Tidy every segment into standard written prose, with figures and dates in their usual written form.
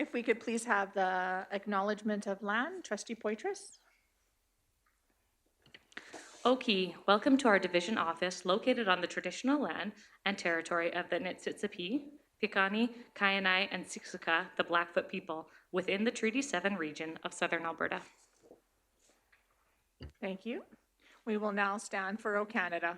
If we could please have the acknowledgement of land, Trustee Poitras. Oki, welcome to our division office located on the traditional land and territory of the Niitsitapi, Piikani, Kainai, and Siksika, the Blackfoot people, within the Treaty 7 region of southern Alberta. Thank you. We will now stand for O Canada.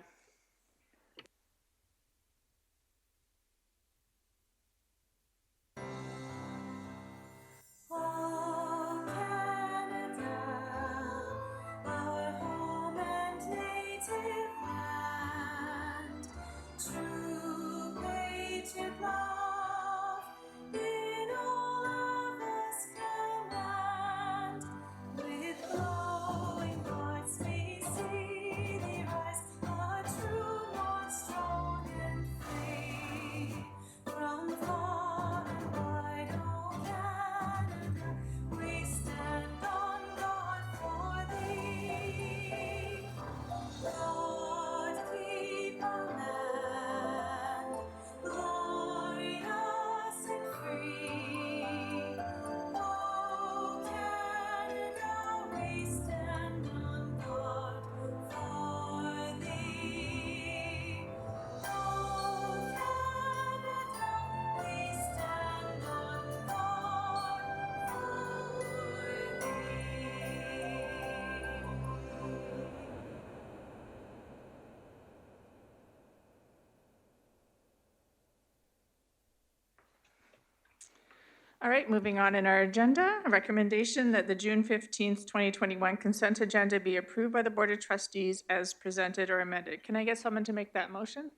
All right, moving on in our agenda, a recommendation that the June 15th, 2021 consent agenda be approved by the Board of Trustees as presented or amended. Can I get someone to make that motion?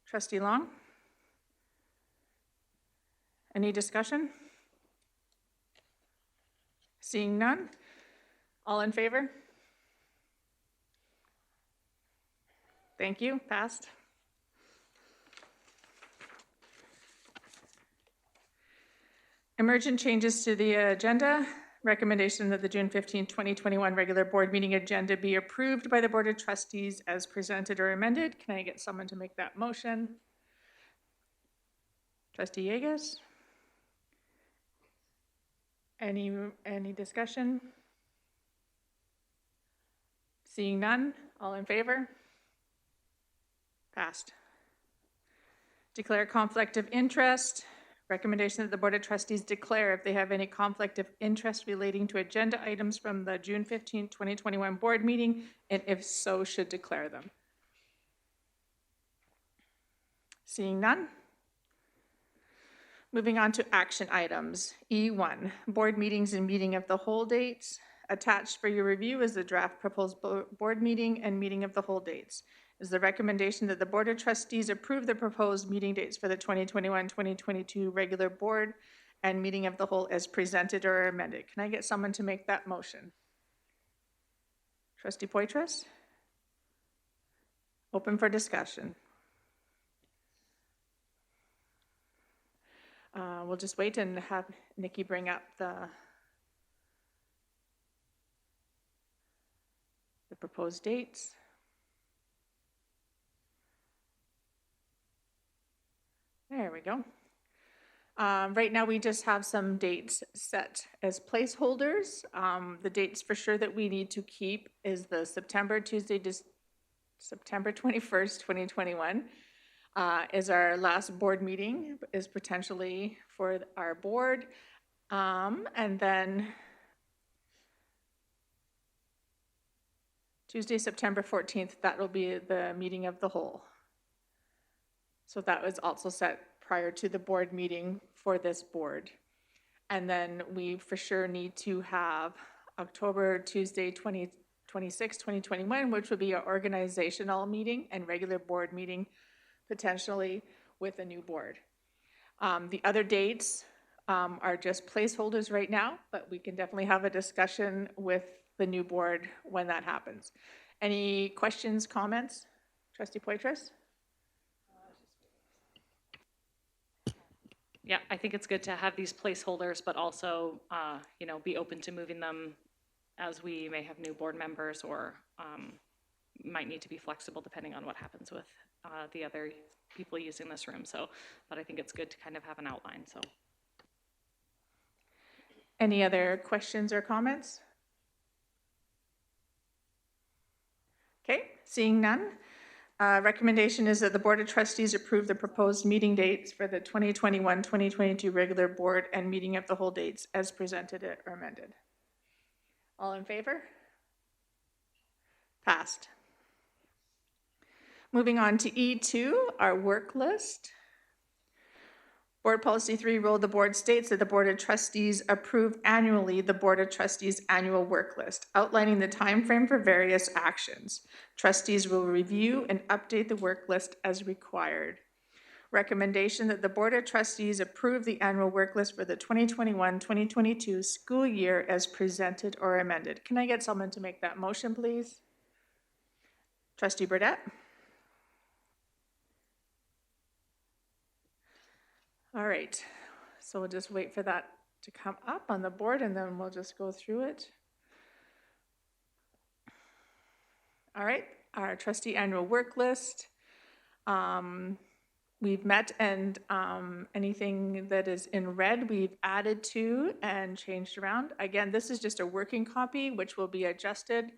Trustee Long? Any discussion? Seeing none? All in favor? Thank you. Passed. Emergent changes to the agenda. Recommendation that the June 15, 2021 regular board meeting agenda be approved by the Board of Trustees as presented or amended. Can I get someone to make that motion? Trustee Yegas? Any discussion? Seeing none, all in favor? Passed. Declare conflict of interest. Recommendation that the Board of Trustees declare if they have any conflict of interest relating to agenda items from the June 15, 2021 board meeting, and if so, should declare them. Seeing none. Moving on to action items. E1, board meetings and meeting of the whole dates. Attached for your review is the draft proposed board meeting and meeting of the whole dates. Is the recommendation that the Board of Trustees approve the proposed meeting dates for the 2021-2022 regular board and meeting of the whole as presented or amended. Can I get someone to make that motion? Trustee Poitras? Open for discussion. We'll just wait and have Nikki bring up the proposed dates. There we go. Right now, we just have some dates set as placeholders. The dates for sure that we need to keep is the September 21st, 2021 is our last board meeting, is potentially for our board. And then Tuesday, September 14th, that will be the meeting of the whole. So that was also set prior to the board meeting for this board. And then we for sure need to have Tuesday, 26, 2021, which would be our organizational meeting and regular board meeting, potentially with a new board. The other dates are just placeholders right now, but we can definitely have a discussion with the new board when that happens. Any questions, comments? Trustee Poitras? Yeah, I think it's good to have these placeholders, but also, be open to moving them as we may have new board members or might need to be flexible depending on what happens with the other people using this room. So, but I think it's good to kind of have an outline. So, Any other questions or comments? Okay, seeing none. Recommendation is that the Board of Trustees approve the proposed meeting dates for the 2021-2022 regular board and meeting of the whole dates as presented or amended. All in favor? Passed. Moving on to E2, our work list. Board Policy 3 rule, the board states that the Board of Trustees approve annually the Board of Trustees annual work list, outlining the timeframe for various actions. Trustees will review and update the work list as required. Recommendation that the Board of Trustees approve the annual work list for the 2021-2022 school year as presented or amended. Can I get someone to make that motion, please? Trustee Burdette? All right, so we'll just wait for that to come up on the board and then we'll just go through it. All right, our trustee annual work list. We've met and anything that is in red, we've added to and changed around. Again, this is just a working copy, which will be adjusted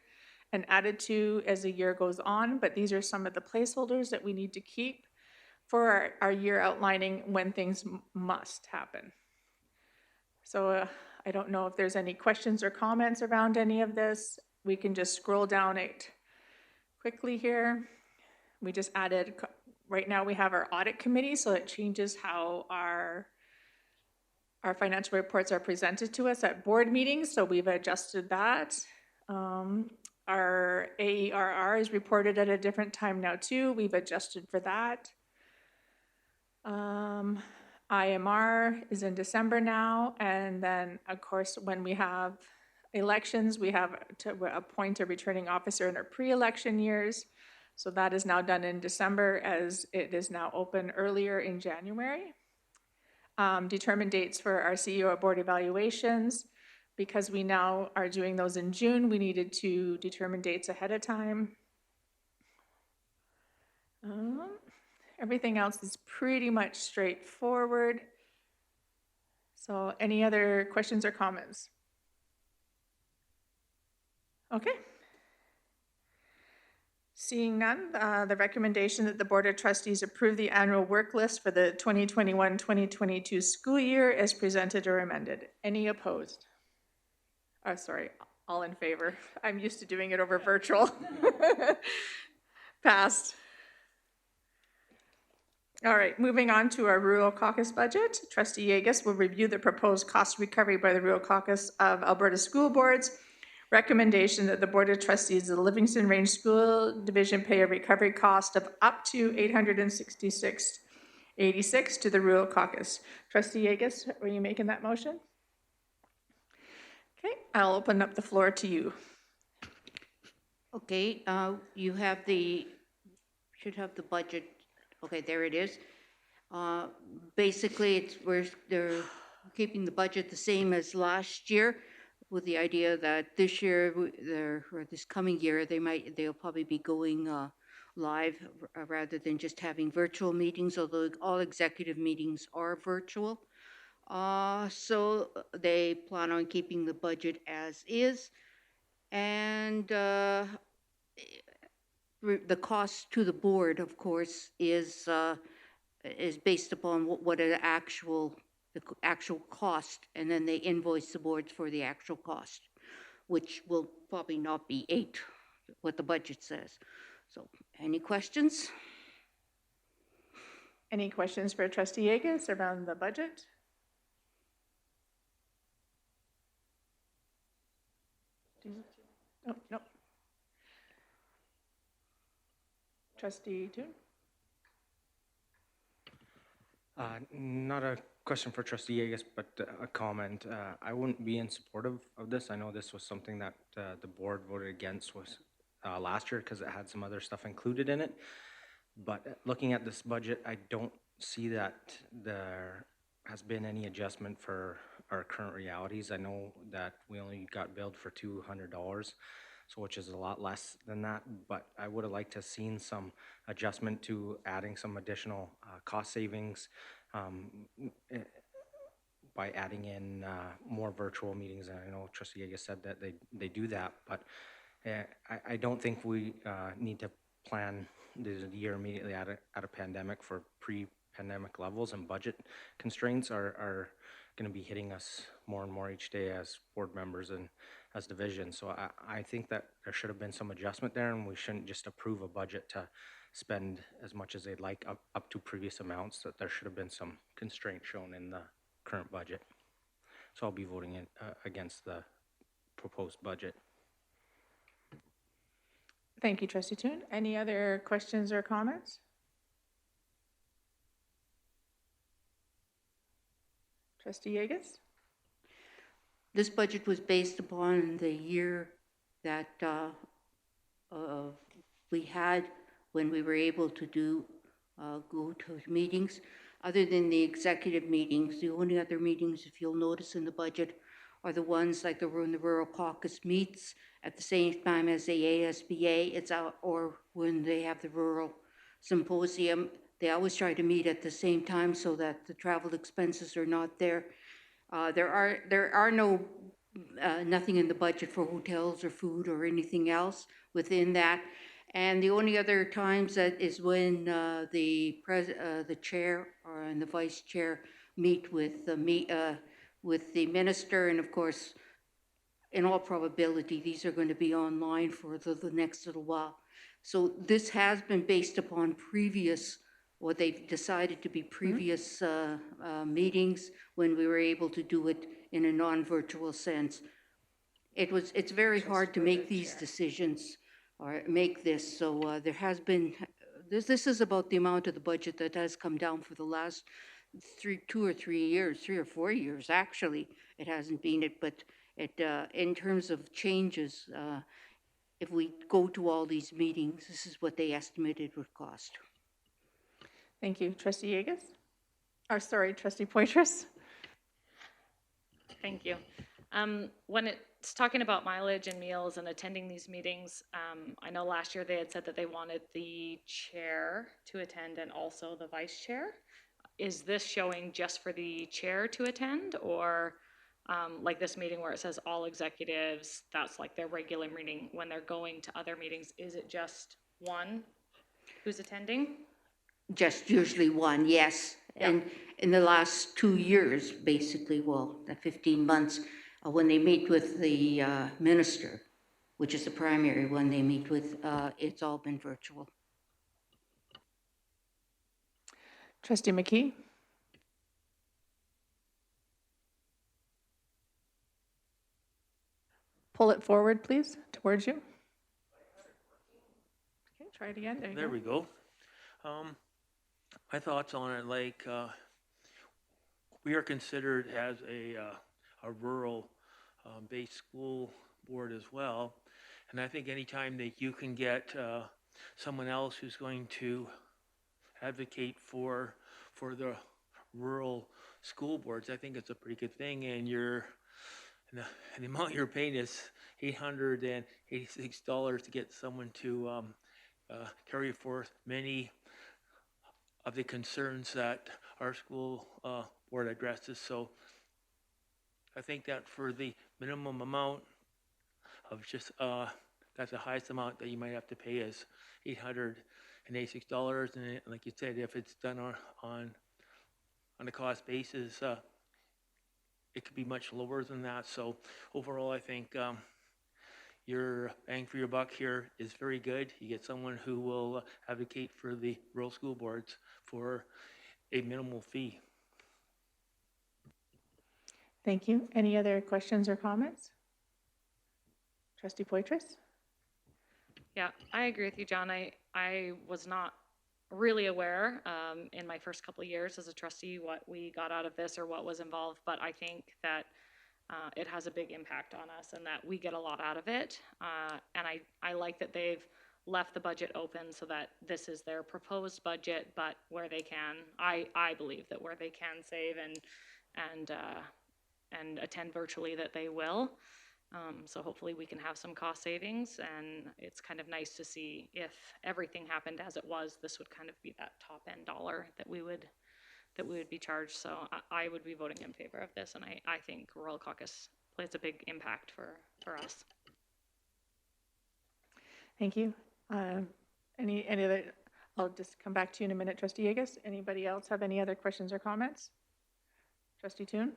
and added to as the year goes on, but these are some of the placeholders that we need to keep for our year outlining when things must happen. So I don't know if there's any questions or comments around any of this. We can just scroll down it quickly here. We just added, right now we have our audit committee, so it changes how our financial reports are presented to us at board meetings, so we've adjusted that. Our AERR is reported at a different time now too. We've adjusted for that. IMR is in December now, and then of course when we have elections we have to appoint a returning officer in our pre-election years, so that is now done in December as it is now open earlier in January. Determine dates for our CEO board evaluations. Because we now are doing those in June, we needed to determine dates ahead of time. Everything else is pretty much straightforward. So any other questions or comments? Okay. Seeing none, the recommendation that the Board of Trustees approve the annual work list for the 2021-2022 school year as presented or amended. Any opposed? Oh, sorry, all in favor. I'm used to doing it over virtual. Passed. All right, moving on to our rural caucus budget. Trustee Yegus will review the proposed cost recovery by the rural caucus of Alberta School Boards. Recommendation that the Board of Trustees of the Livingston Range School Division pay a recovery cost of up to $866.86 to the rural caucus. Trustee Yegus, are you making that motion? Okay, I'll open up the floor to you. Okay, you have should have the budget. Okay, there it is. Basically, they're keeping the budget the same as last year, with the idea that this year, or this coming year, they'll probably be going live rather than just having virtual meetings, although all executive meetings are virtual. So they plan on keeping the budget as is, and the cost to the board, of course, is based upon what the actual cost, and then they invoice the boards for the actual cost, which will probably not be 8, what the budget says. So, any questions? Any questions for Trustee Yegus around the budget? Oh, no. Trustee Toon? Not a question for Trustee Yegus, but a comment. I wouldn't be in support of this. I know this was something that the board voted against last year because it had some other stuff included in it. But looking at this budget, I don't see that there has been any adjustment for our current realities. I know that we only got billed for $200, so which is a lot less than that, but I would have liked to have seen some adjustment to adding some additional cost savings by adding in more virtual meetings, and I know Trustee Yeager said that they do that, but I don't think we need to plan the year immediately out of pandemic for pre-pandemic levels, and budget constraints are going to be hitting us more and more each day as board members and as divisions. So I think that there should have been some adjustment there, and we shouldn't just approve a budget to spend as much as they'd like up to previous amounts, that there should have been some constraint shown in the current budget. So I'll be voting against the proposed budget. Thank you, Trustee Toon. Any other questions or comments? Trustee Yeager? This budget was based upon the year that we had when we were able to go to meetings. Other than the executive meetings, the only other meetings, if you'll notice in the budget, are the ones like when the Rural Caucus meets at the same time as the ASBA, it's out, or when they have the Rural Symposium. They always try to meet at the same time so that the travel expenses are not there. There are no nothing in the budget for hotels or food or anything else within that. And the only other times that is when the chair and the vice chair meet with the minister, and of course, in all probability, these are going to be online for the next little while. So this has been based upon previous, what they've decided to be previous meetings when we were able to do it in a non-virtual sense. It's very hard to make these decisions or make this. So there has been, this is about the amount of the budget that has come down for the last 3 or 4 years, actually. It hasn't been it, but in terms of changes, if we go to all these meetings, this is what they estimated would cost. Thank you. Trustee Yeager? Or sorry, Trustee Poitras? Thank you. When it's talking about mileage and meals and attending these meetings, I know last year they had said that they wanted the chair to attend and also the vice chair. Is this showing just for the chair to attend, or like this meeting where it says all executives, that's like their regular meeting? When they're going to other meetings, is it just one who's attending? Just usually one, yes. Yeah. And in the last 2 years, basically, well, the 15 months, when they meet with the minister, which is the primary one they meet with, it's all been virtual. Trustee McKee? Pull it forward, please, towards you. Okay, try it again. There you There go. we go. My thoughts on it, like, we are considered as a rural based school board as well. And I think anytime that you can get someone else who's going to advocate for the rural school boards, I think it's a pretty good thing. And the amount you're paying is $886 to get someone to carry forth many of the concerns that our school board addresses. So I think that for the minimum amount of just, that's the highest amount that you might have to pay is $886. And like you said, if it's done on a cost basis, it could be much lower than that. So overall, I think your bang for your buck here is very good. You get someone who will advocate for the rural school boards for a minimal fee. Thank you. Any other questions or comments? Trustee Poitras? Yeah, I agree with you, John. I was not really aware in my first couple of years as a trustee what we got out of this or what was involved, but I think that it has a big impact on us and that we get a lot out of it. And I like that they've left the budget open so that this is their proposed budget, but where they can, I believe that where they can save and attend virtually, that they will. So hopefully we can have some cost savings, and it's kind of nice to see if everything happened as it was, this would kind of be that top end dollar that we would that we would be charged. So I would be voting in favor of this, and I think Rural Caucus plays a big impact for us. Thank you. Any other, I'll just come back to you in a minute, Trustee Yegus. Anybody else have any other questions or comments? Trustee Toon?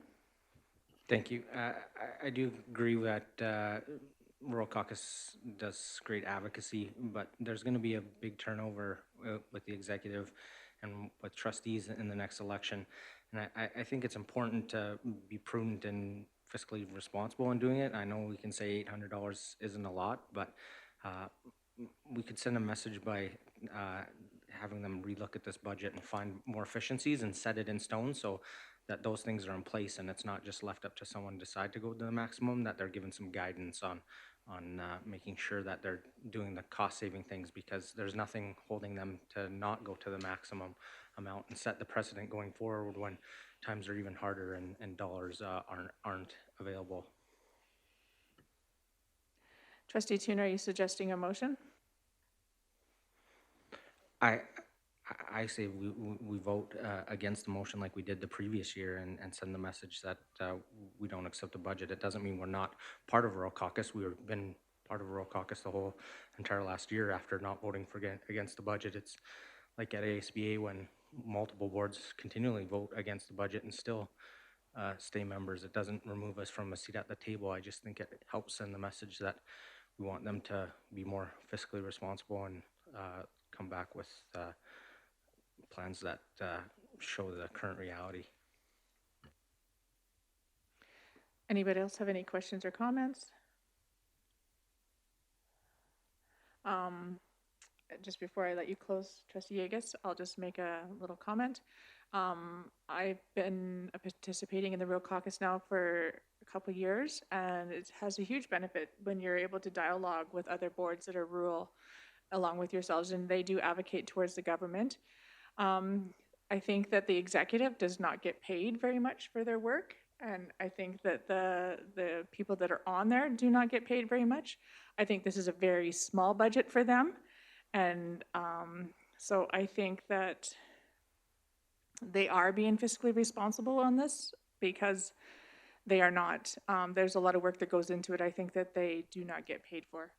Thank you. I do agree that Rural Caucus does great advocacy, but there's going to be a big turnover with the executive and with trustees in the next election. And I think it's important to be prudent and fiscally responsible in doing it. I know we can say $800 isn't a lot, but we could send a message by having them relook at this budget and find more efficiencies and set it in stone so that those things are in place and it's not just left up to someone to decide to go to the maximum, that they're given some guidance on making sure that they're doing the cost-saving things, because there's nothing holding them to not go to the maximum amount and set the precedent going forward when times are even harder and dollars aren't available. Trustee Toon, are you suggesting a motion? I say we vote against the motion like we did the previous year and send the message that we don't accept the budget. It doesn't mean we're not part of Rural Caucus. We've been part of Rural Caucus the whole entire last year after not voting against the budget. It's like at ASBA when multiple boards continually vote against the budget and still stay members. It doesn't remove us from a seat at the table. I just think it helps send the message that we want them to be more fiscally responsible and come back with plans that show the current reality. Anybody else have any questions or comments? Just before I let you close, Trustee Yegus, I'll just make a little comment. I've been participating in the Rural Caucus now for a couple of years, and it has a huge benefit when you're able to dialogue with other boards that are rural along with yourselves, and they do advocate towards the government. I think that the executive does not get paid very much for their work, and I think that the people that are on there do not get paid very much. I think this is a very small budget for them, and so I think that they are being fiscally responsible on this because they are not. There's a lot of work that goes into it. I think that they do not get paid for.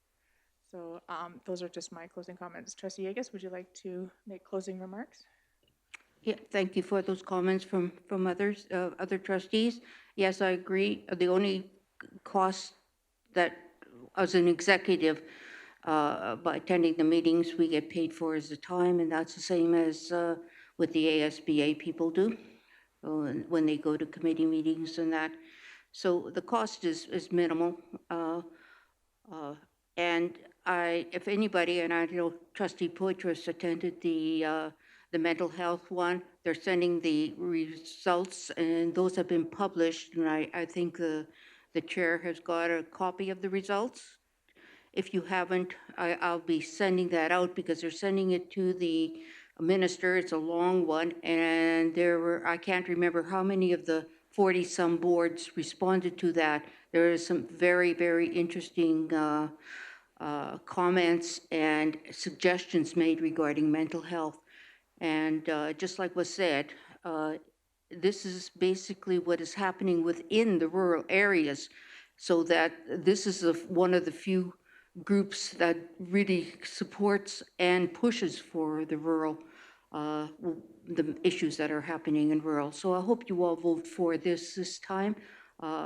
So those are just my closing comments. Trustee Yegus, would you like to make closing remarks? Yeah, thank you for those comments from others, other trustees. Yes, I agree. The only cost that, as an executive, by attending the meetings, we get paid for is the time, and that's the same as what the ASBA people do when they go to committee meetings and that. So the cost is minimal. And if anybody, and I know Trustee Poitras attended the mental health one, they're sending the results, and those have been published, and I think the chair has got a copy of the results. If you haven't, I'll be sending that out because they're sending it to the minister. It's a long one, and there were, I can't remember how many of the 40-some boards responded to that. There is some very, very interesting comments and suggestions made regarding mental health. And just like was said, this is basically what is happening within the rural areas, so that this is one of the few groups that really supports and pushes for the rural, the issues that are happening in rural. So I hope you all vote for this time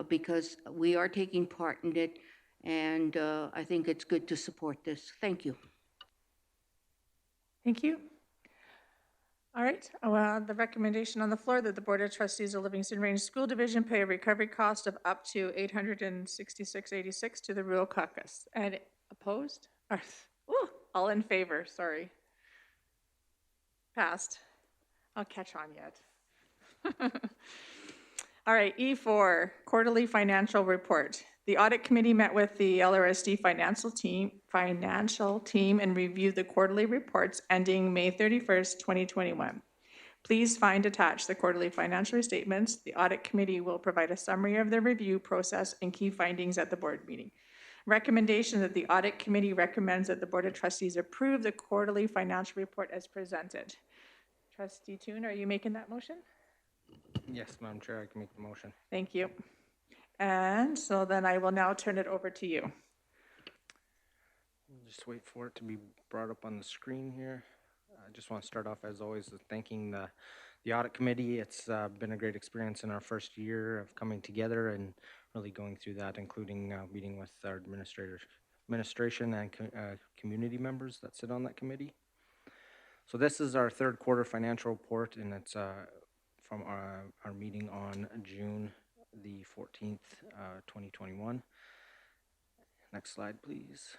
because we are taking part in it, and I think it's good to support this. Thank you. Thank you. All right, well, the recommendation on the floor that the Board of Trustees of Livingston Range School Division pay a recovery cost of up to $866.86 to the Rural Caucus. And opposed? All in favor, sorry. Passed. I'll catch on yet. All right, E4, quarterly financial report. The audit committee met with the LRSD financial team and reviewed the quarterly reports ending May 31st, 2021. Please find attached the quarterly financial statements. The audit committee will provide a summary of the review process and key findings at the board meeting. Recommendation that the audit committee recommends that the Board of Trustees approve the quarterly financial report as presented. Trustee Toon, are you making that motion? Yes, Madam Chair, I can make the motion. Thank you. And so then I will now turn it over to you. We'll just wait for it to be brought up on the screen here. I just want to start off, as always, with thanking the audit committee. It's been a great experience in our first year of coming together and really going through that, including meeting with our administration and community members that sit on that committee. So this is our third quarter financial report, and it's from our meeting on June the 14th, 2021. Next slide, please.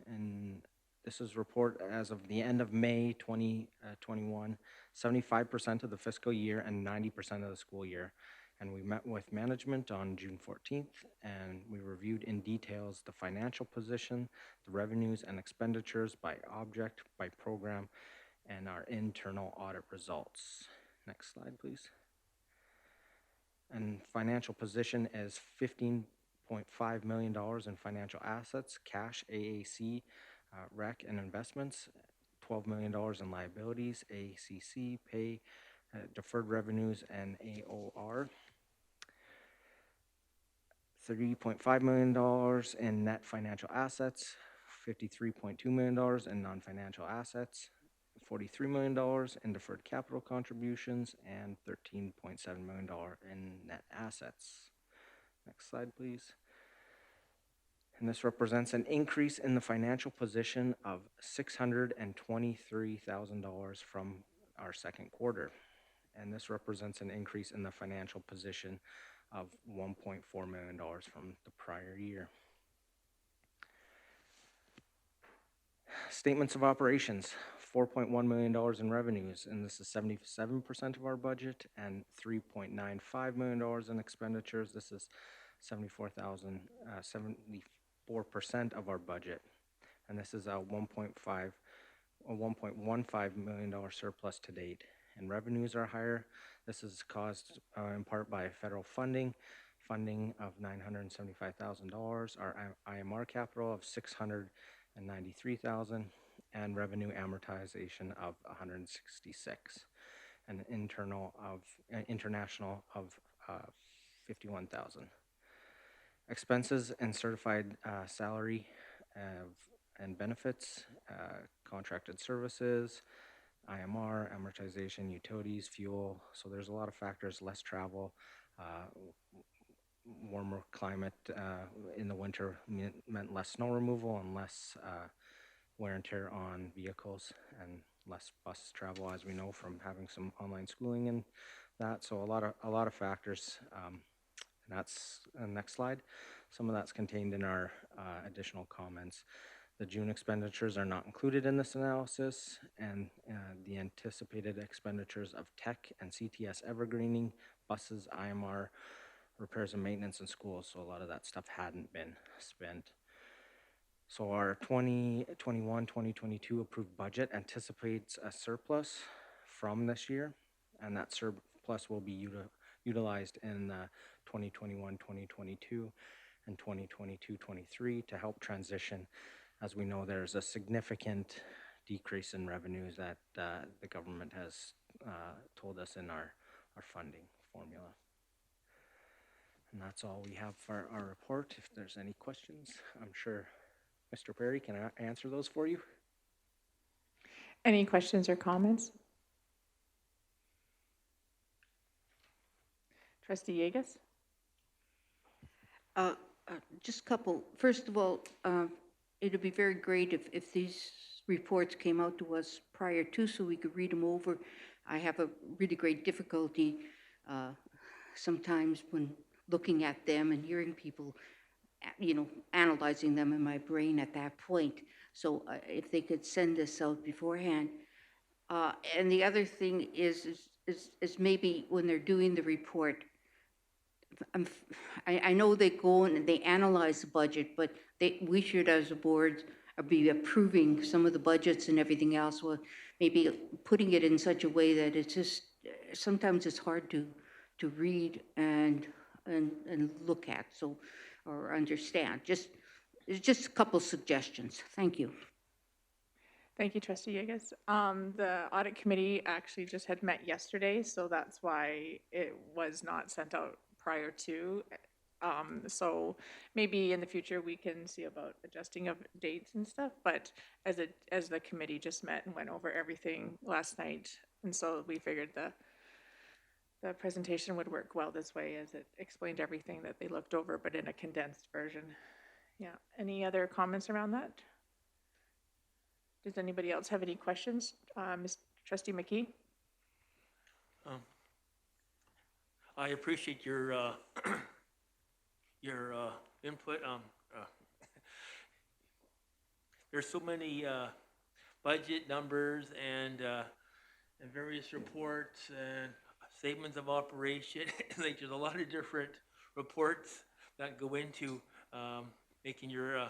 And this is report as of the end of May 2021, 75% of the fiscal year and 90% of the school year. And we met with management on June 14th, and we reviewed in details the financial position, the revenues and expenditures by object, by program, and our internal audit results. Next slide, please. And financial position is $15.5 million in financial assets, cash, AAC, rec, and investments, $12 million in liabilities, ACC, pay, deferred revenues, and AOR. $30.5 million in net financial assets, $53.2 million in non-financial assets, $43 million in deferred capital contributions, and $13.7 million in net assets. Next slide, please. And this represents an increase in the financial position of $623,000 from our second quarter. And this represents an increase in the financial position of $1.4 million from the prior year. Statements of operations, $4.1 million in revenues, and this is 77% of our budget, and $3.95 million in expenditures. This is 74% of our budget, and this is a $1.15 million surplus to date. And revenues are higher. This is caused in part by federal funding of $975,000, our IMR capital of $693,000, and revenue amortization of $166,000, and international of $51,000. Expenses and certified salary and benefits, contracted services, IMR, amortization, utilities, fuel. So there's a lot of factors, less travel, warmer climate in the winter meant less snow removal and less wear and tear on vehicles and less bus travel, as we know from having some online schooling and that. So a lot of factors. And that's next slide. Some of that's contained in our additional comments. The June expenditures are not included in this analysis, and the anticipated expenditures of tech and CTS evergreening, buses, IMR, repairs and maintenance in schools, so a lot of that stuff hadn't been spent. So our 2021-2022 approved budget anticipates a surplus from this year, and that surplus will be utilized in 2021-2022 and 2022-23 to help transition. As we know, there's a significant decrease in revenues that the government has told us in our funding formula. And that's all we have for our report. If there's any questions, I'm sure Mr. Perry can answer those for you. Any questions or comments? Trustee Yegas? Just a couple. First of all, it would be very great if these reports came out to us prior to, so we could read them over. I have a really great difficulty sometimes when looking at them and hearing people, analyzing them in my brain at that point. So if they could send this out beforehand. And the other thing is maybe when they're doing the report, I know they go and they analyze the budget, but we should, as a board, be approving some of the budgets and everything else. Well, maybe putting it in such a way that it's just sometimes it's hard to read and look at, so or understand. Just a couple suggestions. Thank you. Thank you, trustee Yegas. The audit committee actually just had met yesterday, so that's why it was not sent out prior to. So maybe in the future, we can see about adjusting of dates and stuff, but as the committee just met and went over everything last night, and so we figured the presentation would work well this way, as it explained everything that they looked over, but in a condensed version. Yeah, any other comments around that? Does anybody else have any questions? Trustee McKee? I appreciate your your input. There's so many budget numbers and various reports and statements of operation. Like, there's a lot of different reports that go into making your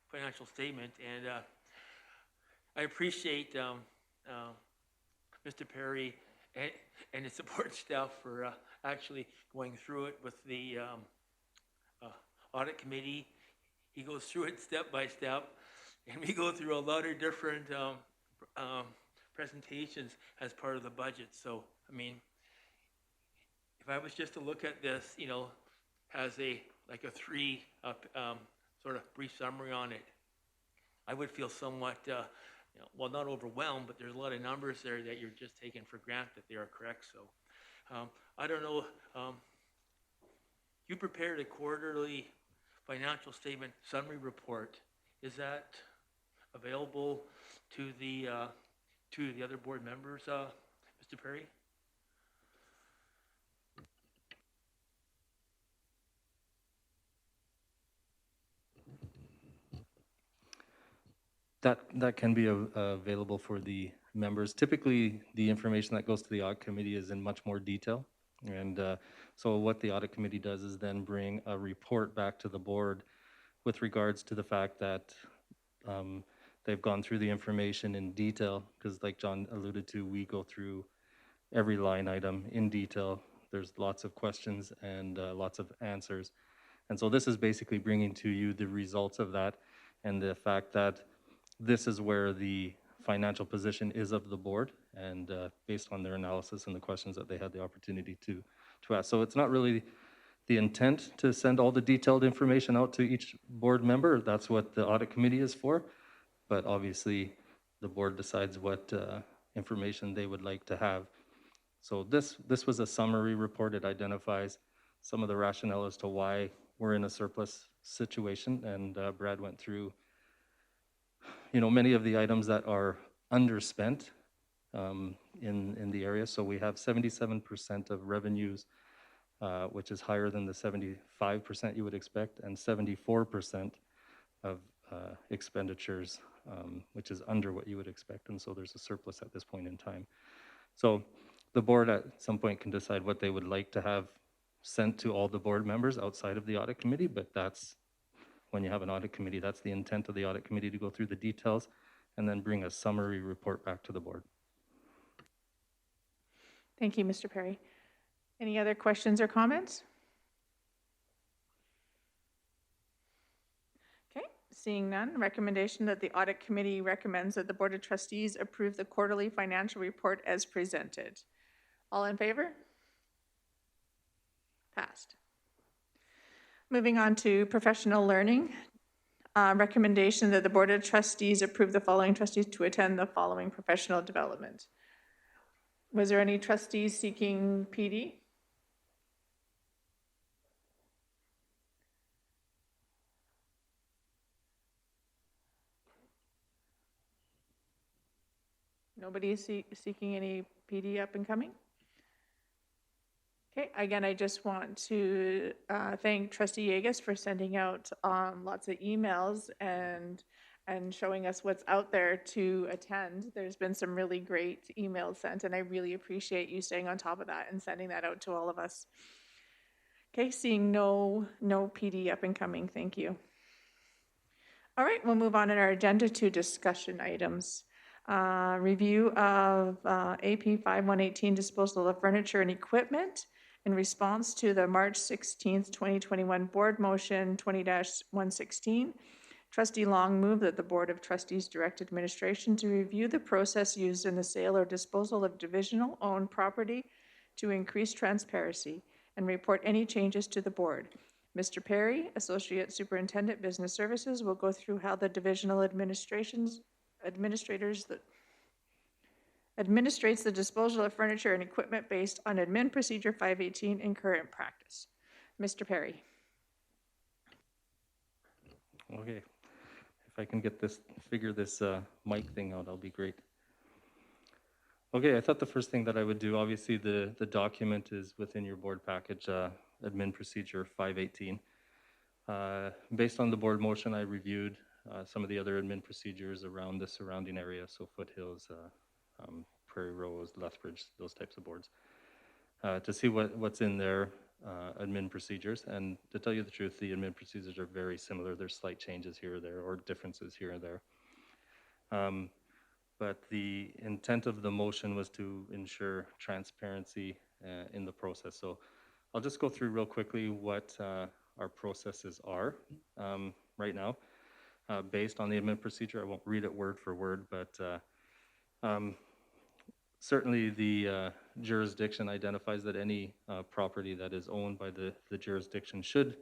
financial statement, and I appreciate Mr. Perry and his support staff for actually going through it with the audit committee. He goes through it step by step, and we go through a lot of different presentations as part of the budget. So, I mean, if I was just to look at this, you know, as a three sort of brief summary on it, I would feel somewhat, you know, well, not overwhelmed, but there's a lot of numbers there that you're just taking for granted that they are correct. So, I don't know, you prepared a quarterly financial statement summary report. Is that available to the other board members, Mr. Perry? That can be available for the members. Typically, the information that goes to the audit committee is in much more detail. And so what the audit committee does is then bring a report back to the board with regards to the fact that they've gone through the information in detail, because like John alluded to, we go through every line item in detail. There's lots of questions and lots of answers. And so this is basically bringing to you the results of that, and the fact that this is where the financial position is of the board, and based on their analysis and the questions that they had the opportunity to ask. So it's not really the intent to send all the detailed information out to each board member. That's what the audit committee is for. But obviously, the board decides what information they would like to have. So this was a summary report. It identifies some of the rationale as to why we're in a surplus situation, and Brad went through, you know, many of the items that are underspent in the area. So we have 77% of revenues, which is higher than the 75% you would expect, and 74% of expenditures, which is under what you would expect. And so there's a surplus at this point in time. So the board at some point can decide what they would like to have sent to all the board members outside of the audit committee, but that's when you have an audit committee, that's the intent of the audit committee, to go through the details and then bring a summary report back to the board. Thank you, Mr. Perry. Any other questions or comments? Okay, seeing none, recommendation that the audit committee recommends that the Board of Trustees approve the quarterly financial report as presented. All in favor? Passed. Moving on to professional learning. Recommendation that the Board of Trustees approve the following trustees to attend the following professional development. Was there any trustees seeking PD? Nobody is seeking any PD up and coming? Okay, again, I just want to thank Trustee Yegas for sending out lots of emails and showing us what's out there to attend. There's been some really great emails sent, and I really appreciate you staying on top of that and sending that out to all of us. Okay, seeing no PD up and coming, thank you. All right, we'll move on in our agenda to discussion items. Review of AP 5118 disposal of furniture and equipment in response to the March 16th, 2021 board motion 20-116. Trustee Long moved that the Board of Trustees direct administration to review the process used in the sale or disposal of divisional-owned property to increase transparency and report any changes to the board. Mr. Perry, Associate Superintendent, Business Services, will go through how the divisional administrates the disposal of furniture and equipment based on Admin Procedure 518 in current practice. Mr. Perry. Okay, if I can figure this mic thing out, I'll be great. Okay, I thought the first thing that I would do, obviously the document is within your board package, Admin Procedure 518. Based on the board motion, I reviewed some of the other admin procedures around the surrounding area, so Foothills, Prairie Rose, Lethbridge, those types of boards, to see what's in their admin procedures. And to tell you the truth, the admin procedures are very similar. There's slight changes here or there, or differences here or there. But the intent of the motion was to ensure transparency in the process. So I'll just go through real quickly what our processes are right now based on the admin procedure. I won't read it word for word, but certainly the jurisdiction identifies that any property that is owned by the jurisdiction should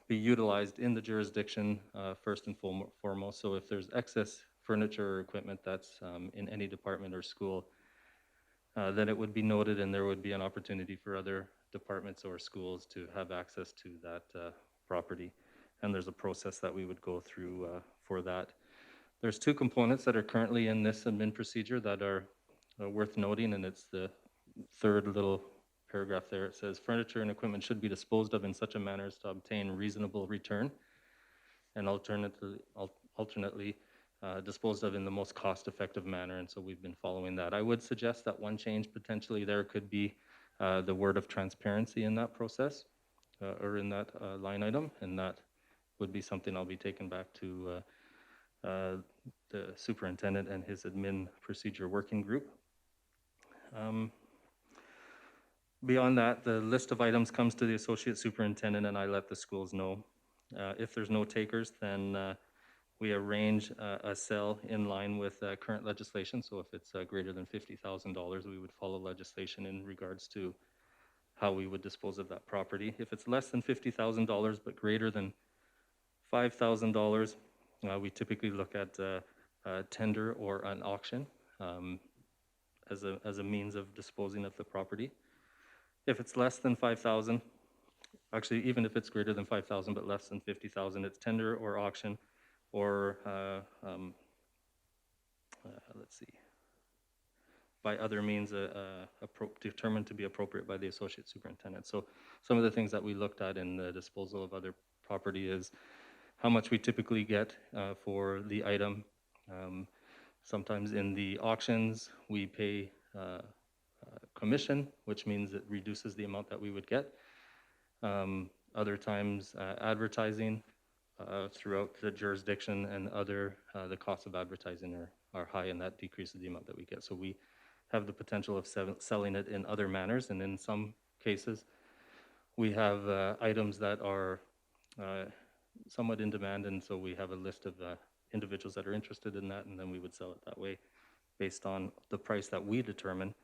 be utilized in the jurisdiction first and foremost. So if there's excess furniture or equipment that's in any department or school, then it would be noted and there would be an opportunity for other departments or schools to have access to that property. And there's a process that we would go through for that. There's two components that are currently in this admin procedure that are worth noting, and it's the third little paragraph there. It says furniture and equipment should be disposed of in such a manner as to obtain reasonable return, and alternately disposed of in the most cost-effective manner, and so we've been following that. I would suggest that one change potentially there could be the word of transparency in that process, or in that line item, and that would be something I'll be taking back to the superintendent and his admin procedure working group. Beyond that, the list of items comes to the associate superintendent and I let the schools know. If there's no takers, then we arrange a sale in line with current legislation. So if it's greater than $50,000, we would follow legislation in regards to how we would dispose of that property. If it's less than $50,000 but greater than $5,000, we typically look at a tender or an auction as a means of disposing of the property. If it's less than 5,000, actually even if it's greater than 5,000 but less than 50,000, it's tender or auction, or let's see, by other means determined to be appropriate by the associate superintendent. So some of the things that we looked at in the disposal of other property is how much we typically get for the item. Sometimes in the auctions, we pay commission, which means it reduces the amount that we would get. Other times, advertising throughout the jurisdiction and the costs of advertising are high, and that decreases the amount that we get. So we have the potential of selling it in other manners, and in some cases, we have items that are somewhat in demand, and so we have a list of individuals that are interested in that, and then we would sell it that way based on the price that we determine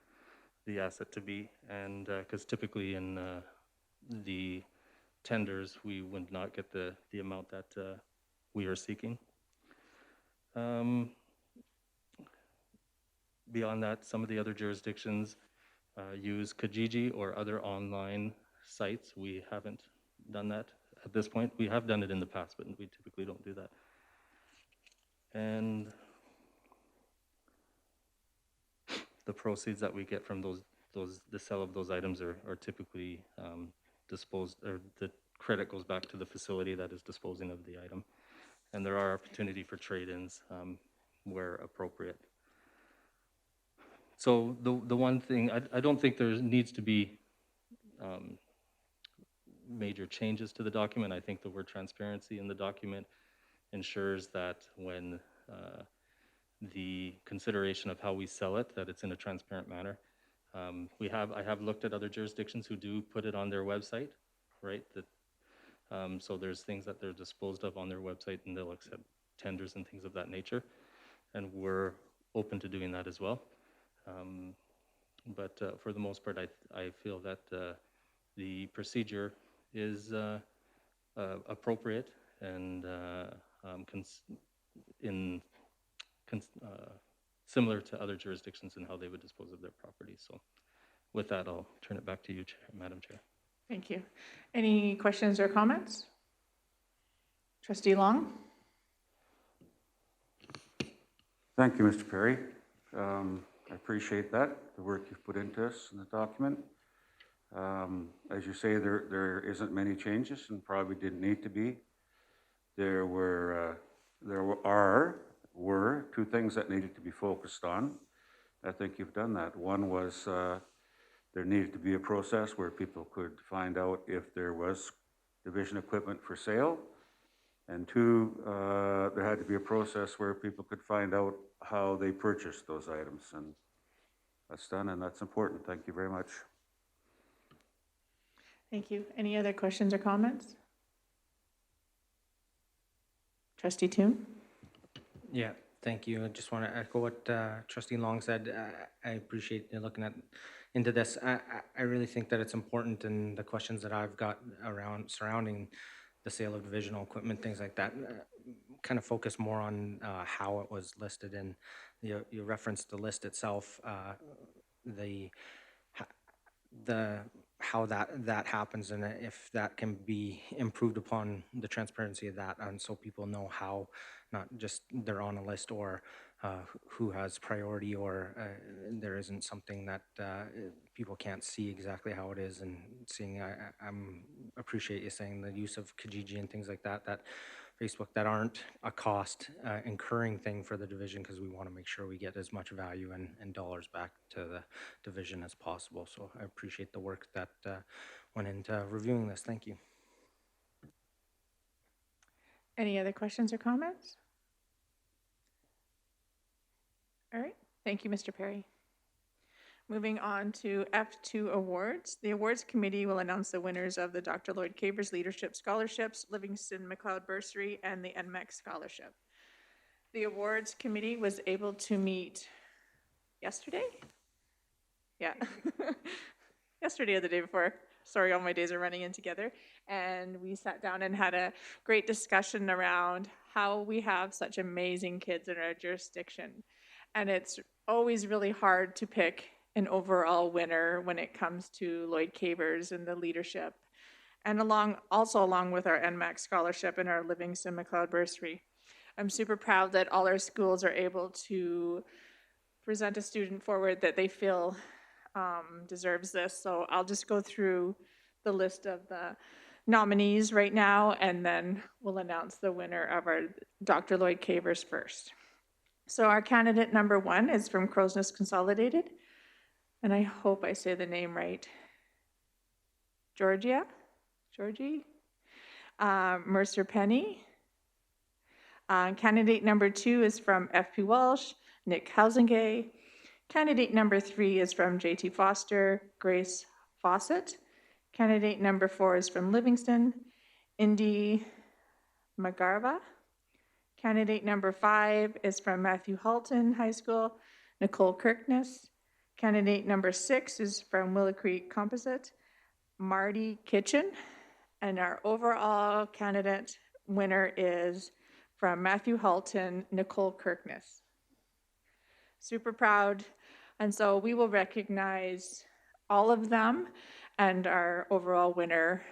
the asset to be. And because typically in the tenders, we would not get the amount that we are seeking. Beyond that, some of the other jurisdictions use Kijiji or other online sites. We haven't done that at this point. We have done it in the past, but we typically don't do that. And the proceeds that we get from the sale of those items are typically disposed, or the credit goes back to the facility that is disposing of the item. And there are opportunity for trade-ins where appropriate. So the one thing, I don't think there needs to be major changes to the document. I think the word transparency in the document ensures that when the consideration of how we sell it, that it's in a transparent manner. I have looked at other jurisdictions who do put it on their website, right? That So there's things that they're disposed of on their website, and they'll accept tenders and things of that nature. And we're open to doing that as well. But for the most part, I feel that the procedure is appropriate and similar to other jurisdictions in how they would dispose of their property. So with that, I'll turn it back to you, Madam Chair. Thank you. Any questions or comments? Trustee Long? Thank you, Mr. Perry. I appreciate that, the work you've put into this in the document. As you say, there isn't many changes and probably didn't need to be. There were two things that needed to be focused on. I think you've done that. One was there needed to be a process where people could find out if there was division equipment for sale. And two, there had to be a process where people could find out how they purchased those items. And that's done, and that's important. Thank you very much. Thank you. Any other questions or comments? Trustee Toon? Yeah, thank you. I just want to echo what Trustee Long said. I appreciate you looking into this. I really think that it's important, and the questions that I've got surrounding the sale of divisional equipment, things like that, kind of focus more on how it was listed. And you referenced the list itself, how that happens, and if that can be improved upon, the transparency of that, and so people know how, not just they're on a list or who has priority, or there isn't something that people can't see exactly how it is. And seeing, I appreciate you saying the use of Kijiji and things like that, Facebook, that aren't a cost incurring thing for the division, because we want to make sure we get as much value and dollars back to the division as possible. So I appreciate the work that went into reviewing this. Thank you. Any other questions or comments? All right. Thank you, Mr. Perry. Moving on to F2 awards. The awards committee will announce the winners of the Dr. Lloyd Cavers Leadership Scholarships, Livingston McLeod Bursary, and the NMEX Scholarship. The awards committee was able to meet yesterday? Yeah. Yesterday or the day before. Sorry, all my days are running in together. And we sat down and had a great discussion around how we have such amazing kids in our jurisdiction. And it's always really hard to pick an overall winner when it comes to Lloyd Cavers and the leadership, and along with our NMAX scholarship and our Livingston McLeod Bursary. I'm super proud that all our schools are able to present a student forward that they feel deserves this. So I'll just go through the list of the nominees right now, and then we'll announce the winner of our Dr. Lloyd Cavers first. So our candidate number 1 is from Crowsnest Consolidated, and I hope I say the name right. Georgie Mercer Penny. Candidate number 2 is from FP Walsh, Nick Housingay. Candidate number 3 is from JT Foster, Grace Fawcett. Candidate number 4 is from Livingston, Indy Magarva. Candidate number 5 is from Matthew Halton High School, Nicole Kirkness. Candidate number 6 is from Willow Creek Composite, Marty Kitchen. And our overall candidate winner is from Matthew Halton, Nicole Kirkness. Super proud. And so we will recognize all of them and our overall winner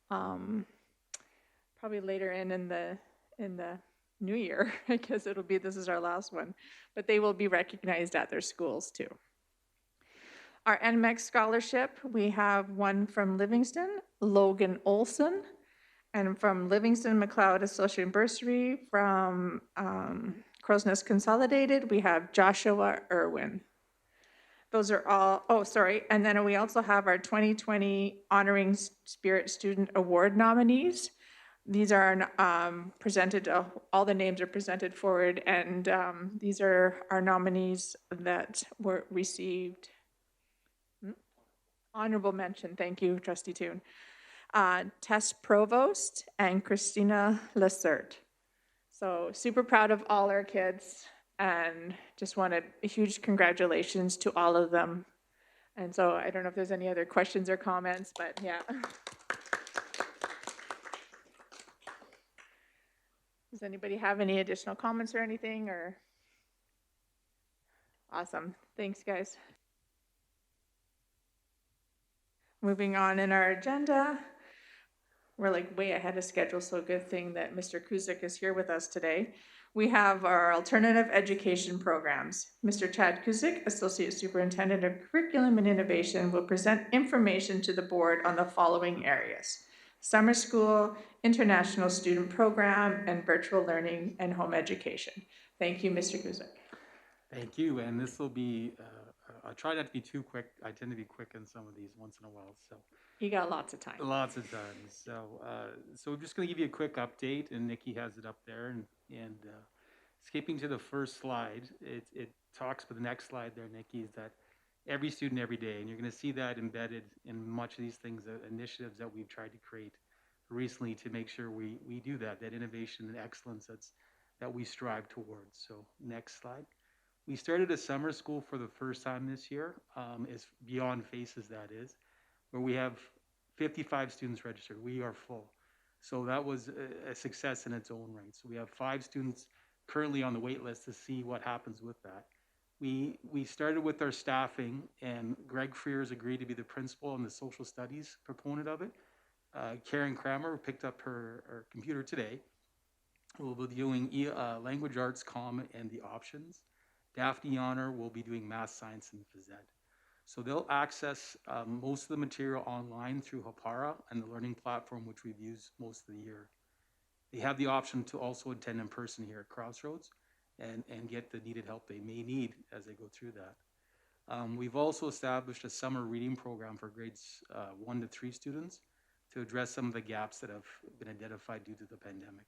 probably later in the new year. I guess this is our last one, but they will be recognized at their schools too. Our NMEX scholarship, we have one from Livingston, Logan Olson, and from Livingston McLeod Associate Bursary, from Crowsnest Consolidated, we have Joshua Irwin. Those are all, and then we also have our 2020 Honoring Spirit Student Award nominees. These are presented, all the names are presented forward, and these are our nominees that were received honorable mention. Thank you, Trustee Toon. Tess Provost, and Christina Lessert. So super proud of all our kids and just wanted a huge congratulations to all of them. And so I don't know if there's any other questions or comments, but yeah. Does anybody have any additional comments or anything or? Awesome. Thanks, guys. Moving on in our agenda. We're like way ahead of schedule, so good thing that Mr. Kuzik is here with us today. We have our alternative education programs. Mr. Chad Kuzik, Associate Superintendent of Curriculum and Innovation, will present information to the board on the following areas: summer school, international student program, and virtual learning and home education. Thank you, Mr. Kuzik. Thank you, and this will be, I'll try not to be too quick. I tend to be quick on some of these once in a while, so. You got lots of time. Lots of time. So we're just going to give you a quick update, and Nikki has it up there. And skipping to the first slide, it talks with the next slide there, Nikki, is that every student every day, and you're going to see that embedded in much of these things, initiatives that we've tried to create recently to make sure we do that innovation and excellence that we strive towards. So next slide. We started a summer school for the first time this year, is Beyond Faces, that is, where we have 55 students registered. We are full. So that was a success in its own right. So we have 5 students currently on the wait list to see what happens with that. We started with our staffing, and Greg Frears agreed to be the principal and the social studies proponent of it. Karen Kramer picked up her computer today. We'll be doing language arts, comm, and the options. Daphne Honor will be doing math, science, and phys ed. So they'll access most of the material online through Hapara and the learning platform, which we've used most of the year. They have the option to also attend in person here at Crossroads and get the needed help they may need as they go through that. We've also established a summer reading program for grades 1 to 3 students to address some of the gaps that have been identified due to the pandemic.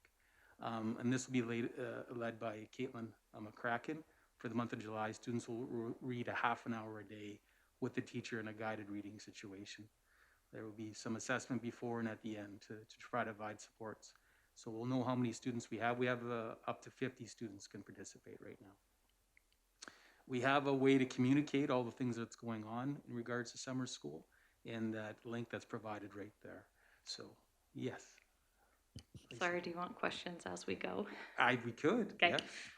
And this will be led by Caitlin McCracken. For the month of July, students will read a half an hour a day with the teacher in a guided reading situation. There will be some assessment before and at the end to try to provide supports. So we'll know how many students we have. We have up to 50 students can participate right now. We have a way to communicate all the things that's going on in regards to summer school in that link that's provided right there. So, yes. Sorry, do you want questions as we go? We could, Okay. yeah.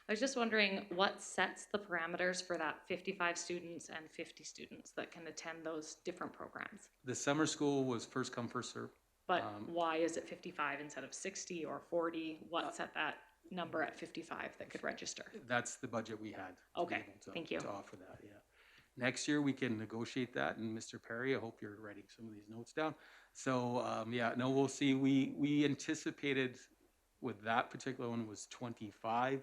I was just wondering what sets the parameters for that 55 students and 50 students that can attend those different programs? The summer school was first come, first serve. But why is it 55 instead of 60 or 40? What set that number at 55 that could register? That's the budget we had. To Okay, be able to, thank you. To offer that, yeah. Next year, we can negotiate that, and Mr. Perry, I hope you're writing some of these notes down. So, yeah, no, we'll see. We anticipated with that particular one was 25.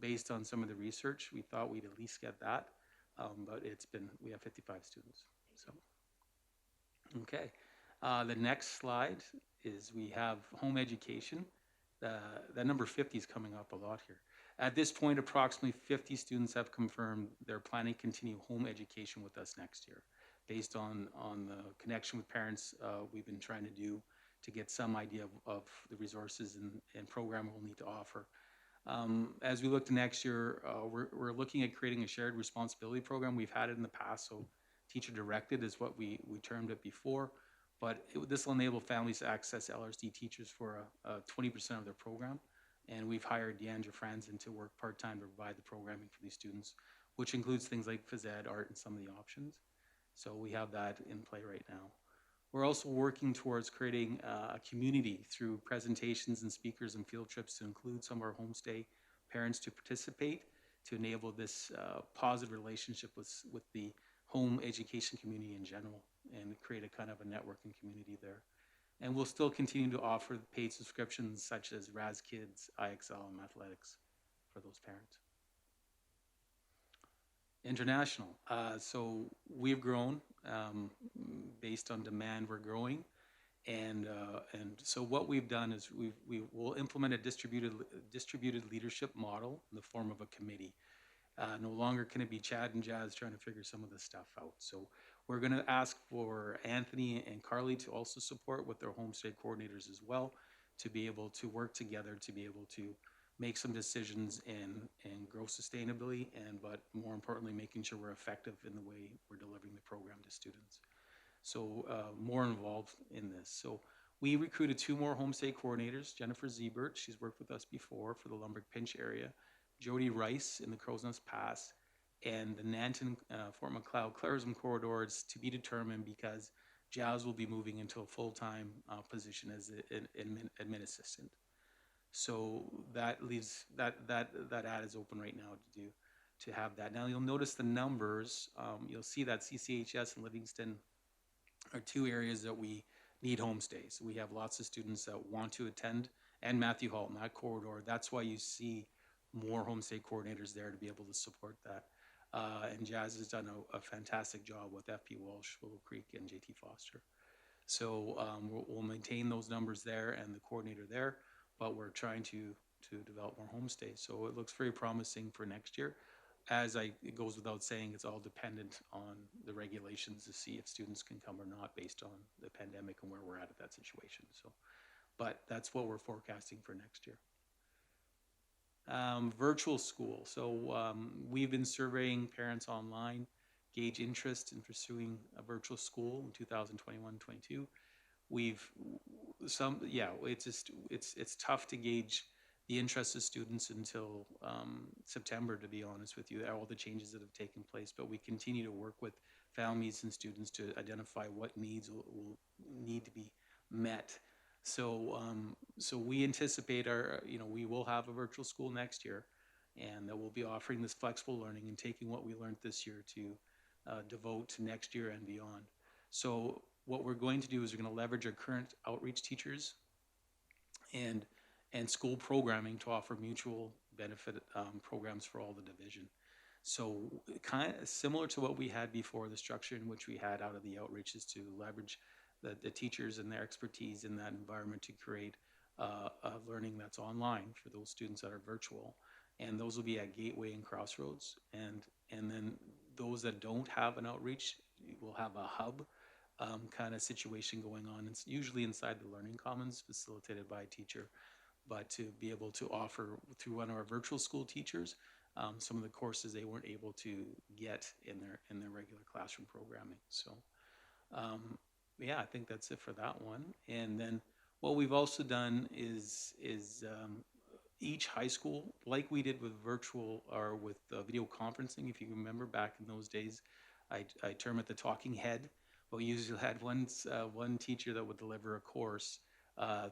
Based on some of the research, we thought we'd at least get that, but we have 55 students, so. Okay, the next slide is we have home education. That number 50 is coming up a lot here. At this point, approximately 50 students have confirmed they're planning to continue home education with us next year, based on the connection with parents we've been trying to do to get some idea of the resources and program we'll need to offer. As we look to next year, we're looking at creating a shared responsibility program. We've had it in the past, so teacher directed is what we termed it before, but this will enable families to access LRC teachers for 20% of their program. And we've hired Deandra Franzen to work part-time to provide the programming for these students, which includes things like phys ed, art, and some of the options. So we have that in play right now. We're also working towards creating a community through presentations and speakers and field trips to include some of our homestay parents to participate, to enable this positive relationship with the home education community in general and create a kind of a networking community there. And we'll still continue to offer paid subscriptions such as Raz Kids, IXL, and Athletics for those parents. International. So we've grown based on demand. We're growing, and so what we've done is we will implement a distributed leadership model in the form of a committee. No longer can it be Chad and Jazz trying to figure some of this stuff out. So We're going to ask for Anthony and Carly to also support with their homestay coordinators as well, to be able to work together, to be able to make some decisions and grow sustainably, but more importantly, making sure we're effective in the way we're delivering the program to students. So more involved in this. So we recruited 2 more homestay coordinators, Jennifer Ziebert, she's worked with us before for the Lumberg Pinch area, Jody Rice in the Crowsnest Pass, and the Nanton Fort Macleod Clarism corridor is to be determined, because Jazz will be moving into a full-time position as an admin assistant. So that leaves, that ad is open right now to have that. Now you'll notice the numbers, you'll see that CCHS and Livingston are 2 areas that we need homestays. We have lots of students that want to attend, and Matthew Hall in that corridor. That's why you see more homestay coordinators there to be able to support that. And Jazz has done a fantastic job with FP Walsh, Willow Creek, and JT Foster. So we'll maintain those numbers there and the coordinator there, but we're trying to develop more homestays. So it looks very promising for next year. It goes without saying, it's all dependent on the regulations to see if students can come or not based on the pandemic and where we're at that situation. So, but that's what we're forecasting for next year. Virtual school. So we've been surveying parents online, gauge interest in pursuing a virtual school in 2021-22. It's tough to gauge the interest of students until September, to be honest with you, all the changes that have taken place. But we continue to work with families and students to identify what needs will need to be met. So, so we anticipate we will have a virtual school next year, and that we'll be offering this flexible learning and taking what we learned this year to devote to next year and beyond. So what we're going to do is we're going to leverage our current outreach teachers and school programming to offer mutual benefit programs for all the division. So kind of similar to what we had before, the structure in which we had out of the outreach is to leverage the teachers and their expertise in that environment to create a learning that's online for those students that are virtual. And those will be at Gateway and Crossroads. And then those that don't have an outreach will have a hub kind of situation going on. It's usually inside the Learning Commons facilitated by a teacher, but to be able to offer through one of our virtual school teachers some of the courses they weren't able to get in their regular classroom programming. So yeah, I think that's it for that one. And then what we've also done is each high school, like we did with virtual or with video conferencing, if you remember back in those days, I term it the talking head, but we usually had one teacher that would deliver a course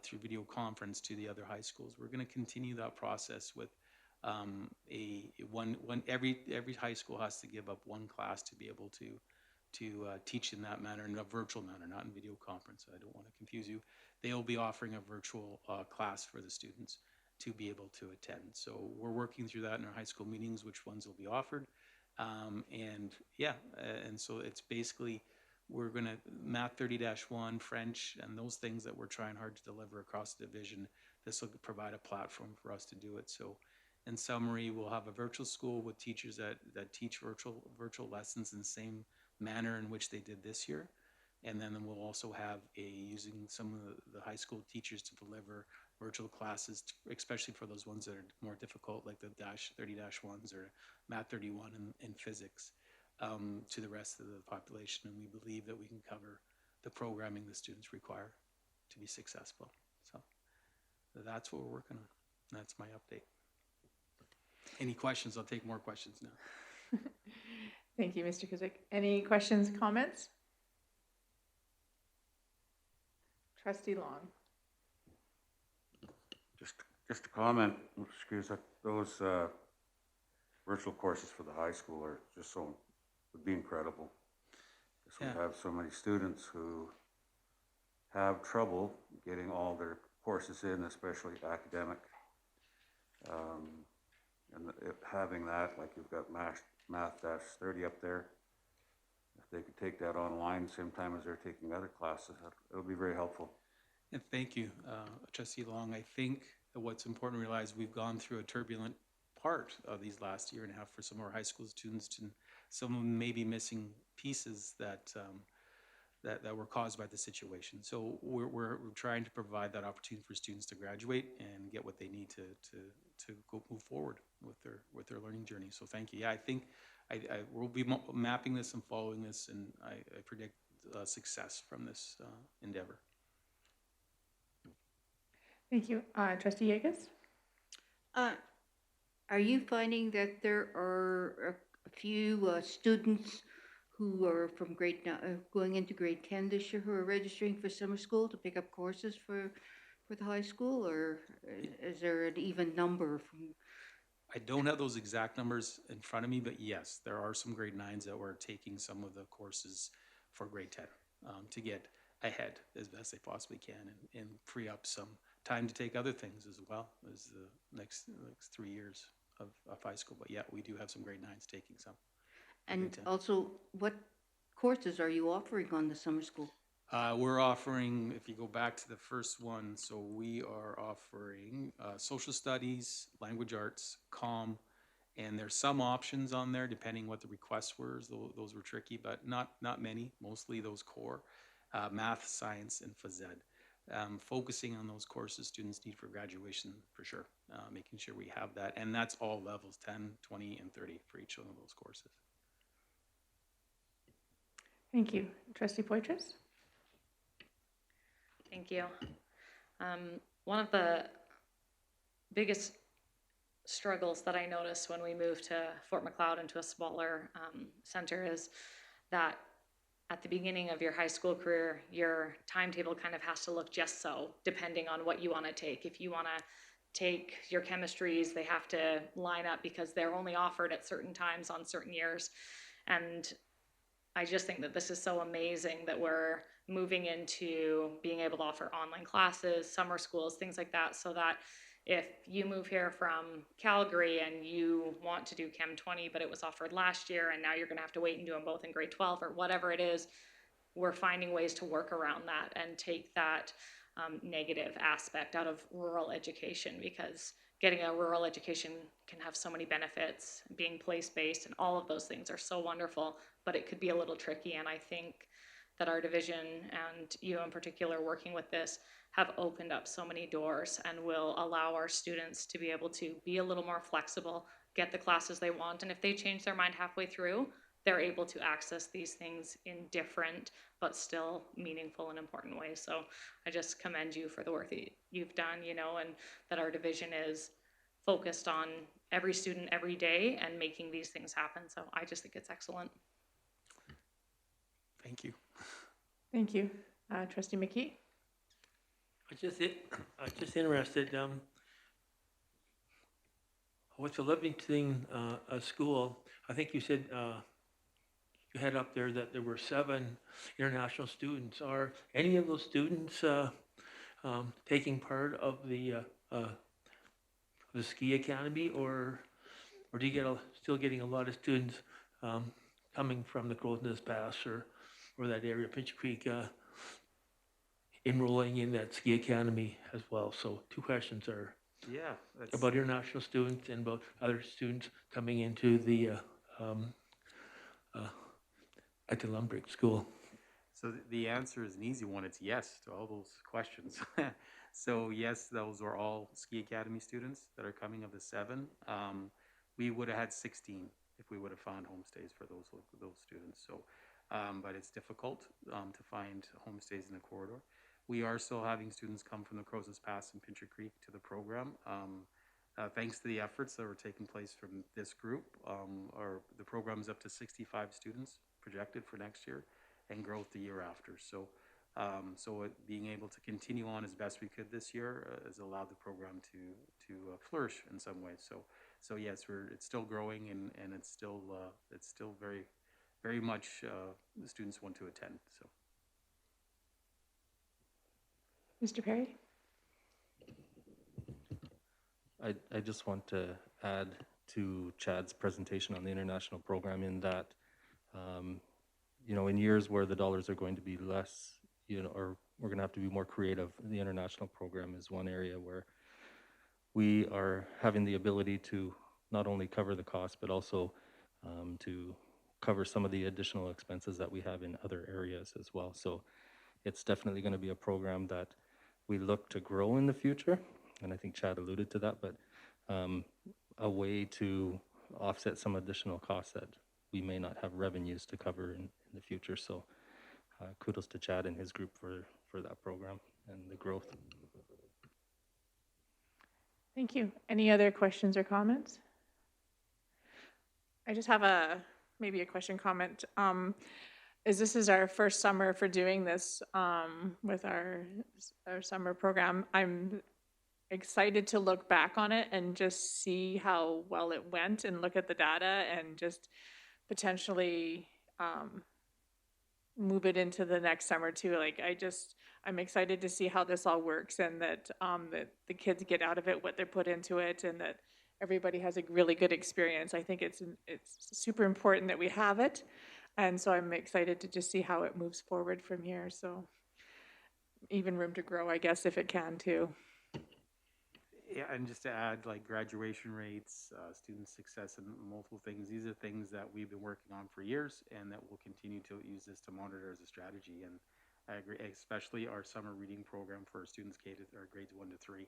through video conference to the other high schools. We're going to continue that process with every high school has to give up one class to be able to teach in that manner, in a virtual manner, not in video conference. I don't want to confuse you. They'll be offering a virtual class for the students to be able to attend. So we're working through that in our high school meetings, which ones will be offered. And so it's basically, we're going to Math 30-1, French, and those things that we're trying hard to deliver across the division. This will provide a platform for us to do it. So in summary, we'll have a virtual school with teachers that teach virtual lessons in the same manner in which they did this year. And then we'll also have using some of the high school teachers to deliver virtual classes, especially for those ones that are more difficult, like the 30-1s or Math 31 in physics, to the rest of the population. And we believe that we can cover the programming the students require to be successful. So that's what we're working on. That's my update. Any questions? I'll take more questions now. Thank you, Mr. Kuzik. Any questions, comments? Trustee Long. Just a comment, excuse me, those virtual courses for the high school are just would be incredible. Because we have so many students who have trouble getting all their courses in, especially academic. And having that, like you've got Math-30 up there, if they could take that online same time as they're taking other classes, it would be very helpful. And thank you, Trustee Long. I think that what's important to realize, we've gone through a turbulent part of these last year and a half for some of our high school students, and some maybe missing pieces that, that were caused by the situation. So we're trying to provide that opportunity for students to graduate and get what they need to go move forward with their learning journey. So thank you. Yeah, I think I will be mapping this and following this, and I predict success from this endeavor. Thank you. Trustee Yegus? Are you finding that there are a few students who are from going into grade 10 this year who are registering for summer school to pick up courses for the high school, or is there an even number from? I don't have those exact numbers in front of me, but yes, there are some grade 9s that were taking some of the courses for grade 10 to get ahead as best they possibly can and free up some time to take other things as well as the next 3 years of high school. But yeah, we do have some grade 9s taking some. And grade 10. also, what courses are you offering on the summer school? We're offering, if you go back to the first one, so we are offering social studies, language arts, comm, and there's some options on there depending what the requests were. Those were tricky, but not many, mostly those core, math, science, and phys ed. Focusing on those courses students need for graduation for sure, making sure we have that. And that's all levels, 10, 20, and 30 for each one of those courses. Thank you. Trustee Poitras? Thank you. One of the biggest struggles that I noticed when we moved to Fort Macleod into a smaller center is that at the beginning of your high school career, your timetable kind of has to look just so, depending on what you want to take. If you want to take your chemistries, they have to line up because they're only offered at certain times on certain years. And I just think that this is so amazing that we're moving into being able to offer online classes, summer schools, things like that, so that if you move here from Calgary and you want to do Chem 20, but it was offered last year and now you're going to have to wait and do them both in grade 12 or whatever it is, we're finding ways to work around that and take that negative aspect out of rural education, because getting a rural education can have so many benefits. Being place-based and all of those things are so wonderful, but it could be a little tricky. And I think that our division, and you in particular working with this, have opened up so many doors and will allow our students to be able to be a little more flexible, get the classes they want, and if they change their mind halfway through, they're able to access these things in different but still meaningful and important ways. So I just commend you for the work that you've done, and that our division is focused on every student every day and making these things happen. So I just think it's excellent. Thank you. Thank you. Trustee McKee? I was just interested, what's the Livingston school? I think you said you had up there that there were 7 international students. Are any of those students taking part of the ski academy, or do you get still getting a lot of students coming from the Crowsnest Pass or that area, Pinch Creek, enrolling in that ski academy as well? So 2 questions are about international students and about other students coming into the at the Lumbrick School. So the answer is an easy one. It's yes to all those questions. So yes, those are all ski academy students that are coming of the 7. We would have had 16 if we would have found homestays for those students. So, but it's difficult to find homestays in the corridor. We are still having students come from the Crowsnest Pass and Pincher Creek to the program. Thanks to the efforts that were taking place from this group, the program is up to 65 students projected for next year and growth the year after. So, being able to continue on as best we could this year has allowed the program to flourish in some ways. So yes, it's still growing and it's still very, very much the students want to attend. So. Mr. Perry? I just want to add to Chad's presentation on the international program in that, in years where the dollars are going to be less, or we're going to have to be more creative, the international program is one area where we are having the ability to not only cover the cost, but also to cover some of the additional expenses that we have in other areas as well. So it's definitely going to be a program that we look to grow in the future. And I think Chad alluded to that, but a way to offset some additional costs that we may not have revenues to cover in the future. So kudos to Chad and his group for that program and the growth. Thank you. Any other questions or comments? I just have maybe a question comment. This is our first summer for doing this with our summer program. I'm excited to look back on it and just see how well it went and look at the data and just potentially move it into the next summer too. Like I'm excited to see how this all works and that the kids get out of it what they're put into it and that everybody has a really good experience. I think it's super important that we have it. And so I'm excited to just see how it moves forward from here. So even room to grow, I guess, if it can too. Yeah, and just to add, like graduation rates, student success, and multiple things, these are things that we've been working on for years and that we'll continue to use this to monitor as a strategy. And I agree, especially our summer reading program for students grades 1 to 3.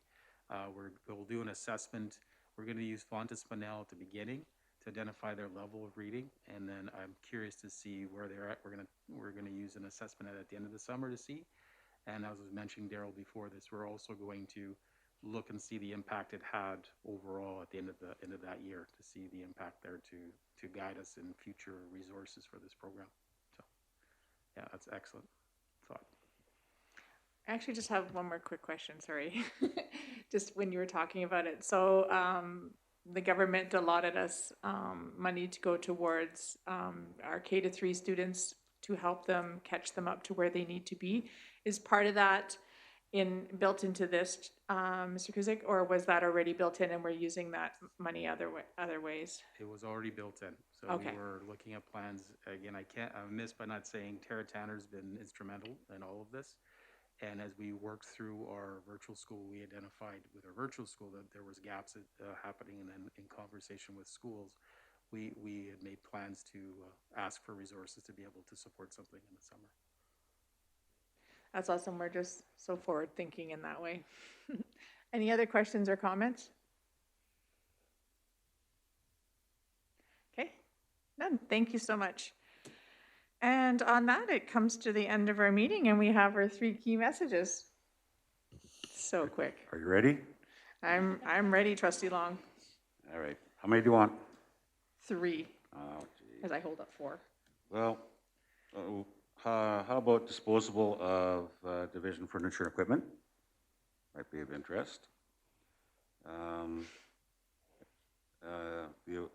We'll do an assessment. We're going to use Fontes Pinnell at the beginning to identify their level of reading, and then I'm curious to see where they're at. We're gonna use an assessment at the end of the summer to see. And as I was mentioning, Daryl, before this, we're also going to look and see the impact it had overall at the end of that year to see the impact there to guide us in future resources for this program. So, yeah, that's excellent thought. I actually just have one more quick question, sorry. Just when you were talking about it. So the government allotted us money to go towards our K-3 students to help them catch them up to where they need to be. Is part of that built into this, Mr. Kuzik, or was that already built in and we're using that money other ways? It was already built in. So Okay. We were looking at plans. Again, I'm missed by not saying Tara Tanner's been instrumental in all of this. And as we worked through our virtual school, we identified with our virtual school that there was gaps happening, and then in conversation with schools, we had made plans to ask for resources to be able to support something in the summer. That's awesome. We're just so forward thinking in that way. Any other questions or comments? Okay, none. Thank you so much. And on that, it comes to the end of our meeting and we have our 3 key messages. So quick. Are you ready? I'm ready, Trustee Long. All right. How many do you want? 3, Oh, gee. as I hold up 4. Well, how about disposable of division furniture equipment? Might be of interest. The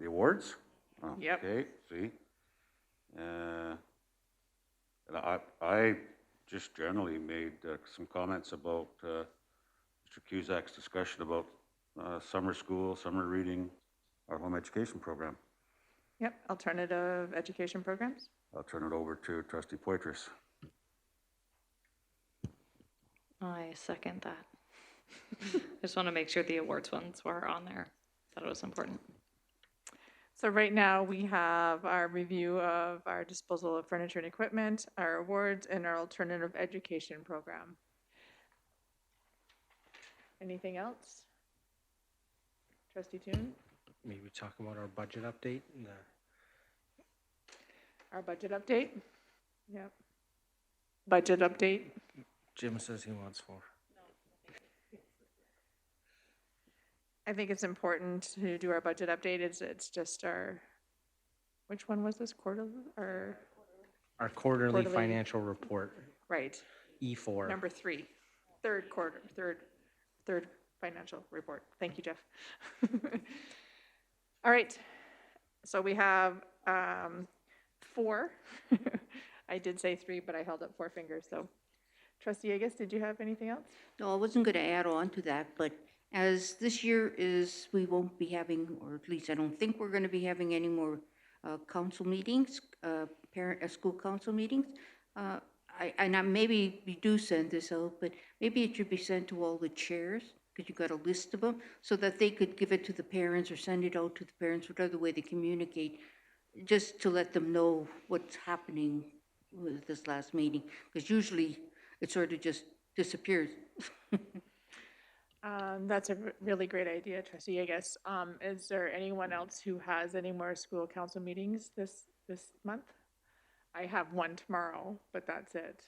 awards? Oh, Yep. Okay, see. And I just generally made some comments about Mr. Cusack's discussion about summer school, summer reading, our home education program. Yep, alternative education programs. I'll turn it over to Trustee Poitras. I second that. Just want to make sure the awards ones were on there. Thought it was important. So right now we have our review of our disposal of furniture and equipment, our awards, and our alternative education program. Anything else? Trustee Toon? Maybe talk about our budget update. Our budget update? Yep. Budget update? Jim says he wants 4. I think it's important to do our budget update. It's just our, which one was this, quarterly, or? Our quarterly Quarterly. financial report, Right, E4. number 3, third financial report. Thank you, Jeff. All right, so we have 4. I did say 3, but I held up 4 fingers, so. Trustee Yegas, did you have anything else? No, I wasn't going to add on to that, but as this year is, we won't be having, or at least I don't think we're going to be having any more council meetings, school council meetings. Maybe we do send this out, but maybe it should be sent to all the chairs, because you've got a list of them, so that they could give it to the parents or send it out to the parents, whatever way they communicate just to let them know what's happening with this last meeting, because usually it sort of just disappears. That's a really great idea, trustee, I guess. Is there anyone else who has any more school council meetings this month? I have one tomorrow, but that's it.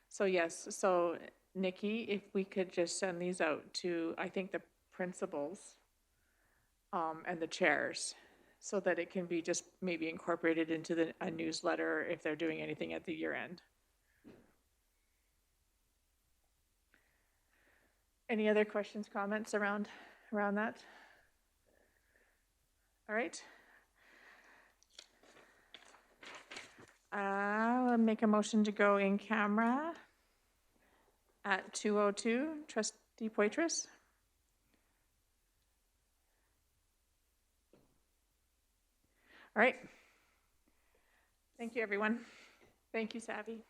So yes, so Nikki, if we could just send these out to, I think, the principals and the chairs, so that it can be just maybe incorporated into a newsletter if they're doing anything at the year end. Any other questions, comments around that? All right. I'll make a motion to go in camera at 2:02. Trustee Poitras? All right. Thank you, everyone. Thank you, Savvy.